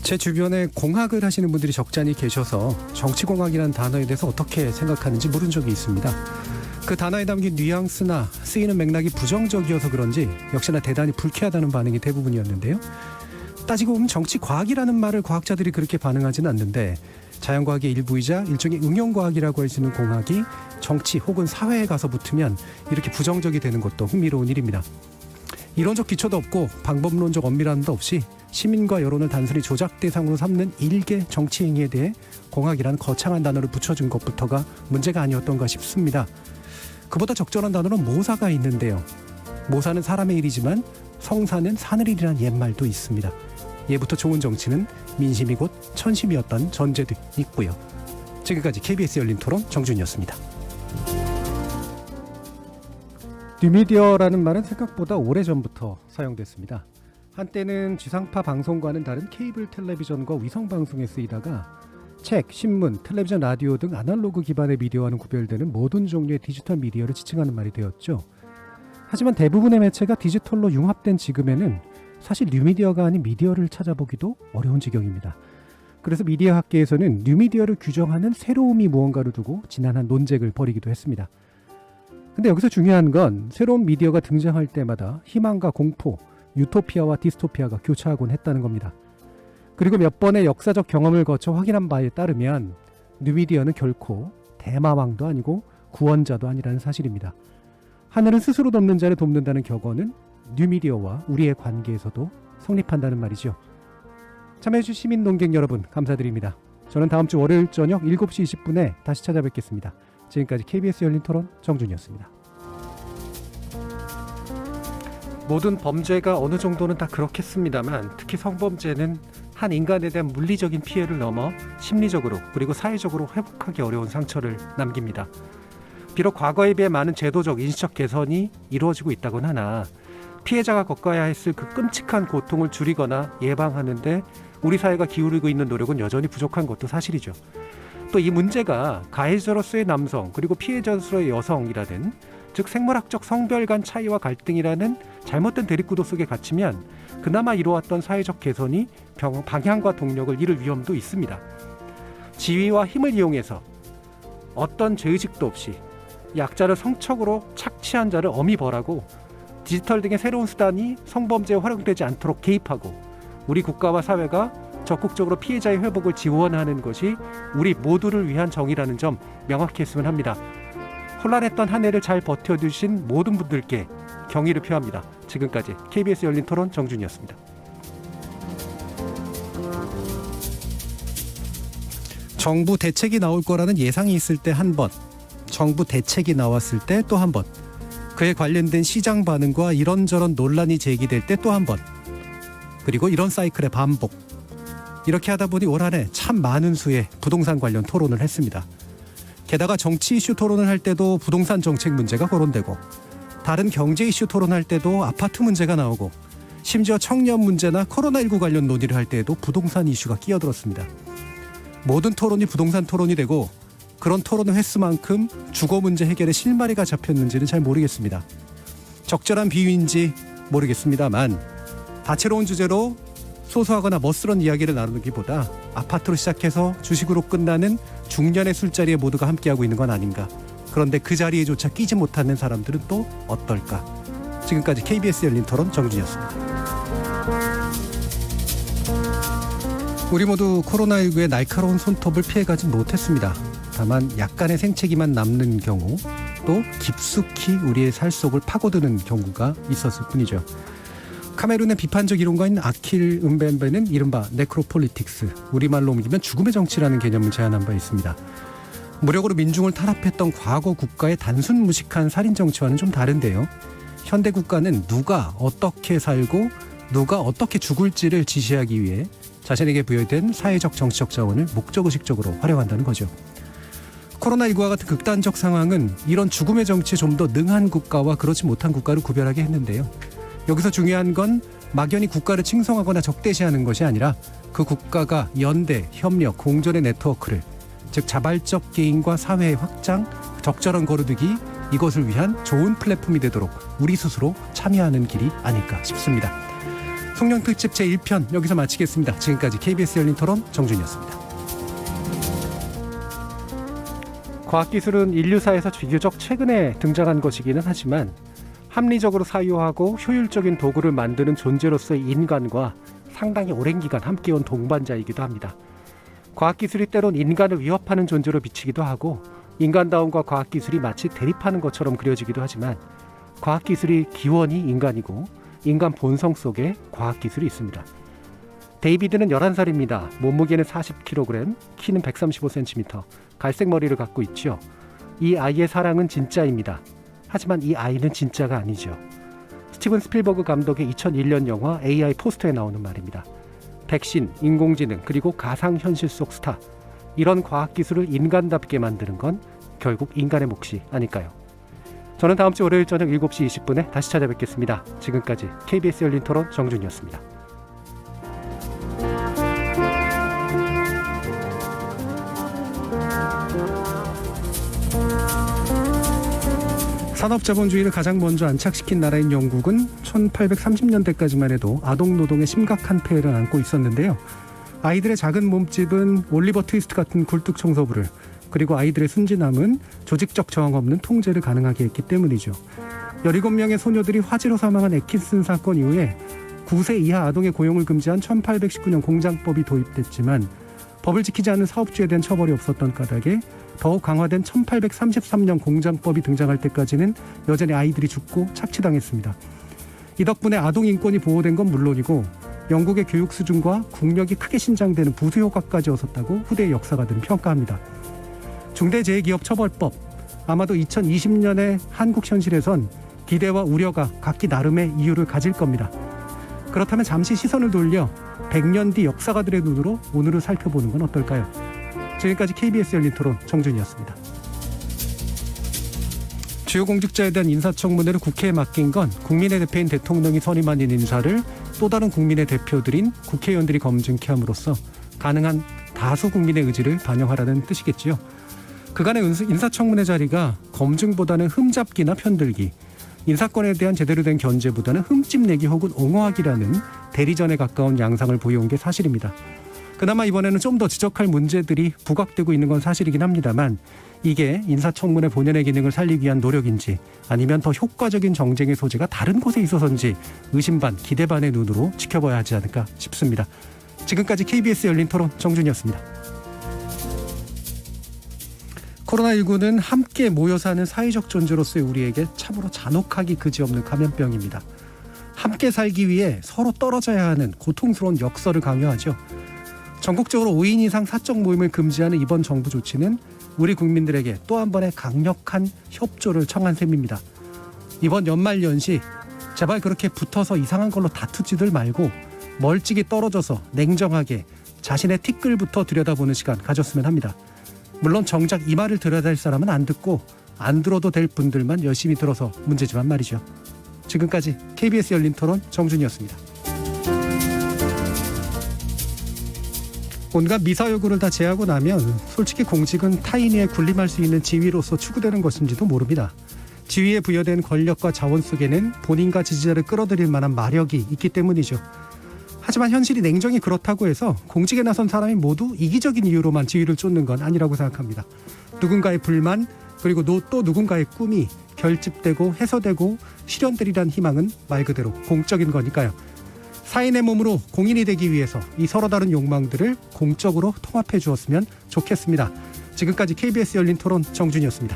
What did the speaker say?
제 주변에 공학을 하시는 분들이 적잖이 계셔서 정치공학이라는 단어에 대해서 어떻게 생각하는지 물은 적이 있습니다. 그 단어에 담긴 뉘앙스나 쓰이는 맥락이 부정적이어서 그런지 역시나 대단히 불쾌하다는 반응이 대부분이었는데요. 따지고 보면 정치과학이라는 말을 과학자들이 그렇게 반응하지는 않는데 자연과학의 일부이자 일종의 응용과학이라고 할 수 있는 공학이 정치 혹은 사회에 가서 붙으면 이렇게 부정적이 되는 것도 흥미로운 일입니다. 이론적 기초도 없고 방법론적 엄밀함도 없이 시민과 여론을 단순히 조작 대상으로 삼는 일개 정치 행위에 대해 공학이라는 거창한 단어를 붙여준 것부터가 문제가 아니었던가 싶습니다. 그보다 적절한 단어는 모사가 있는데요. 모사는 사람의 일이지만 성사는 사늘일이라는 옛말도 있습니다. 예부터 좋은 정치는 민심이 곧 천심이었던 전제도 있고요. 지금까지 KBS 열린 토론 정준이었습니다. 뉴미디어라는 말은 생각보다 오래전부터 사용됐습니다. 한때는 지상파 방송과는 다른 케이블 텔레비전과 위성방송에 쓰이다가 책, 신문, 텔레비전, 라디오 등 아날로그 기반의 미디어와는 구별되는 모든 종류의 디지털 미디어를 지칭하는 말이 되었죠. 하지만 대부분의 매체가 디지털로 융합된 지금에는 사실 뉴미디어가 아닌 미디어를 찾아보기도 어려운 지경입니다. 그래서 미디어 학계에서는 뉴미디어를 규정하는 새로움이 무언가를 두고 지난한 논쟁을 벌이기도 했습니다. 근데 여기서 중요한 건 새로운 미디어가 등장할 때마다 희망과 공포, 유토피아와 디스토피아가 교차하곤 했다는 겁니다. 그리고 몇 번의 역사적 경험을 거쳐 확인한 바에 따르면 뉴미디어는 결코 대마왕도 아니고 구원자도 아니라는 사실입니다. 하늘은 스스로 돕는 자를 돕는다는 격언은 뉴미디어와 우리의 관계에서도 성립한다는 말이죠. 참여해주신 시민 논객 여러분 감사드립니다. 저는 다음 주 월요일 저녁 7시 20분에 다시 찾아뵙겠습니다. 지금까지 KBS 열린 토론 정준이었습니다. 모든 범죄가 어느 정도는 다 그렇겠습니다만 특히 성범죄는 한 인간에 대한 물리적인 피해를 넘어 심리적으로 그리고 사회적으로 회복하기 어려운 상처를 남깁니다. 비록 과거에 비해 많은 제도적, 인식적 개선이 이루어지고 있다곤 하나 피해자가 겪어야 했을 그 끔찍한 고통을 줄이거나 예방하는데 우리 사회가 기울이고 있는 노력은 여전히 부족한 것도 사실이죠. 또 이 문제가 가해자로서의 남성 그리고 피해자로서의 여성이라든 즉 생물학적 성별 간 차이와 갈등이라는 잘못된 대립구도 속에 갇히면 그나마 이루어왔던 사회적 개선이 방향과 동력을 잃을 위험도 있습니다. 지위와 힘을 이용해서 어떤 죄의식도 없이 약자를 성적으로 착취한 자를 엄히 벌하고 디지털 등의 새로운 수단이 성범죄에 활용되지 않도록 개입하고 우리 국가와 사회가 적극적으로 피해자의 회복을 지원하는 것이 우리 모두를 위한 정의라는 점 명확히 했으면 합니다. 혼란했던 한 해를 잘 버텨주신 모든 분들께 경의를 표합니다. 지금까지 KBS 열린 토론 정준이었습니다. 정부 대책이 나올 거라는 예상이 있을 때 한 번, 정부 대책이 나왔을 때 또 한 번, 그에 관련된 시장 반응과 이런저런 논란이 제기될 때 또 한 번, 그리고 이런 사이클의 반복. 이렇게 하다 보니 올 한 해 참 많은 수의 부동산 관련 토론을 했습니다. 게다가 정치 이슈 토론을 할 때도 부동산 정책 문제가 거론되고 다른 경제 이슈 토론할 때도 아파트 문제가 나오고 심지어 청년 문제나 코로나19 관련 논의를 할 때에도 부동산 이슈가 끼어들었습니다. 모든 토론이 부동산 토론이 되고 그런 토론의 횟수만큼 주거 문제 해결에 실마리가 잡혔는지는 잘 모르겠습니다. 적절한 비유인지 모르겠습니다만 다채로운 주제로 소소하거나 멋스러운 이야기를 나누기보다 아파트로 시작해서 주식으로 끝나는 중년의 술자리에 모두가 함께하고 있는 건 아닌가. 그런데 그 자리에조차 끼지 못하는 사람들은 또 어떨까. 지금까지 KBS 열린 토론 정준이었습니다. 우리 모두 코로나19의 날카로운 손톱을 피해가진 못했습니다. 다만 약간의 생채기만 남는 경우 또 깊숙이 우리의 살 속을 파고드는 경우가 있었을 뿐이죠. 카메룬의 비판적 이론가인 아킬 은벤베는 이른바 네크로폴리틱스, 우리말로 옮기면 죽음의 정치라는 개념을 제안한 바 있습니다. 무력으로 민중을 탄압했던 과거 국가의 단순 무식한 살인 정치와는 좀 다른데요. 현대 국가는 누가 어떻게 살고 누가 어떻게 죽을지를 지시하기 위해 자신에게 부여된 사회적 정치적 자원을 목적의식적으로 활용한다는 거죠. 코로나19와 같은 극단적 상황은 이런 죽음의 정치에 좀 더 능한 국가와 그렇지 못한 국가를 구별하게 했는데요. 여기서 중요한 건 막연히 국가를 칭송하거나 적대시하는 것이 아니라 그 국가가 연대, 협력, 공존의 네트워크를 즉 자발적 개인과 사회의 확장, 적절한 거르두기 이것을 위한 좋은 플랫폼이 되도록 우리 스스로 참여하는 길이 아닐까 싶습니다. 송년 특집 제1편 여기서 마치겠습니다. 지금까지 KBS 열린 토론 정준이었습니다. 과학기술은 인류사에서 비교적 최근에 등장한 것이기는 하지만 합리적으로 사유하고 효율적인 도구를 만드는 존재로서의 인간과 상당히 오랜 기간 함께온 동반자이기도 합니다. 과학기술이 때론 인간을 위협하는 존재로 비치기도 하고 인간다움과 과학기술이 마치 대립하는 것처럼 그려지기도 하지만 과학기술이 기원이 인간이고 인간 본성 속에 과학기술이 있습니다. 데이비드는 11살입니다. 몸무게는 40kg, 키는 135cm, 갈색 머리를 갖고 있죠. 이 아이의 사랑은 진짜입니다. 하지만 이 아이는 진짜가 아니죠. 스티븐 스필버그 감독의 2001년 영화 AI 포스터에 나오는 말입니다. 백신, 인공지능, 그리고 가상현실 속 스타. 이런 과학기술을 인간답게 만드는 건 결국 인간의 몫이 아닐까요? 저는 다음 주 월요일 저녁 7시 20분에 다시 찾아뵙겠습니다. 지금까지 KBS 열린 토론 정준이었습니다. 산업자본주의를 가장 먼저 안착시킨 나라인 영국은 1830년대까지만 해도 아동노동의 심각한 폐해를 안고 있었는데요. 아이들의 작은 몸집은 올리버 트위스트 같은 굴뚝 청소부를, 그리고 아이들의 순진함은 조직적 저항 없는 통제를 가능하게 했기 때문이죠. 17명의 소녀들이 화재로 사망한 애킨슨 사건 이후에 9세 이하 아동의 고용을 금지한 1819년 공장법이 도입됐지만 법을 지키지 않는 사업주에 대한 처벌이 없었던 까닭에 더욱 강화된 1833년 공장법이 등장할 때까지는 여전히 아이들이 죽고 착취당했습니다. 이 덕분에 아동 인권이 보호된 건 물론이고 영국의 교육 수준과 국력이 크게 신장되는 부수 효과까지 얻었다고 후대의 역사가들은 평가합니다. 중대재해기업처벌법, 아마도 2020년의 한국 현실에선 기대와 우려가 각기 나름의 이유를 가질 겁니다. 그렇다면 잠시 시선을 돌려 100년 뒤 역사가들의 눈으로 오늘을 살펴보는 건 어떨까요? 지금까지 KBS 열린 토론 정준이었습니다. 주요 공직자에 대한 인사청문회를 국회에 맡긴 건 국민의 대표인 대통령이 선임한 인사를 또 다른 국민의 대표들인 국회의원들이 검증케 함으로써 가능한 다수 국민의 의지를 반영하라는 뜻이겠지요. 그간의 인사청문회 자리가 검증보다는 흠잡기나 편들기, 인사권에 대한 제대로 된 견제보다는 흠집내기 혹은 옹호하기라는 대리전에 가까운 양상을 보여온 게 사실입니다. 그나마 이번에는 좀 더 지적할 문제들이 부각되고 있는 건 사실이긴 합니다만 이게 인사청문회 본연의 기능을 살리기 위한 노력인지 아니면 더 효과적인 정쟁의 소재가 다른 곳에 있어서인지 의심 반 기대 반의 눈으로 지켜봐야 하지 않을까 싶습니다. 지금까지 KBS 열린 토론 정준이었습니다. 코로나19는 함께 모여 사는 사회적 존재로서의 우리에게 참으로 잔혹하기 그지없는 감염병입니다. 함께 살기 위해 서로 떨어져야 하는 고통스러운 역설을 강요하죠. 전국적으로 5인 이상 사적 모임을 금지하는 이번 정부 조치는 우리 국민들에게 또 한 번의 강력한 협조를 청한 셈입니다. 이번 연말연시 제발 그렇게 붙어서 이상한 걸로 다투지들 말고 멀찍이 떨어져서 냉정하게 자신의 티끌부터 들여다보는 시간 가졌으면 합니다. 물론 정작 이 말을 들어야 될 사람은 안 듣고 안 들어도 될 분들만 열심히 들어서 문제지만 말이죠. 지금까지 KBS 열린 토론 정준이었습니다. 온갖 미사여구를 다 제하고 나면 솔직히 공직은 타인에 군림할 수 있는 지위로서 추구되는 것인지도 모릅니다. 지위에 부여된 권력과 자원 속에는 본인과 지지자를 끌어들일 만한 마력이 있기 때문이죠. 하지만 현실이 냉정히 그렇다고 해서 공직에 나선 사람이 모두 이기적인 이유로만 지위를 쫓는 건 아니라고 생각합니다. 누군가의 불만 그리고 또 누군가의 꿈이 결집되고 해소되고 실현되리란 희망은 말 그대로 공적인 거니까요. 사인의 몸으로 공인이 되기 위해서 이 서로 다른 욕망들을 공적으로 통합해 주었으면 좋겠습니다. 지금까지 KBS 열린 토론 정준이었습니다.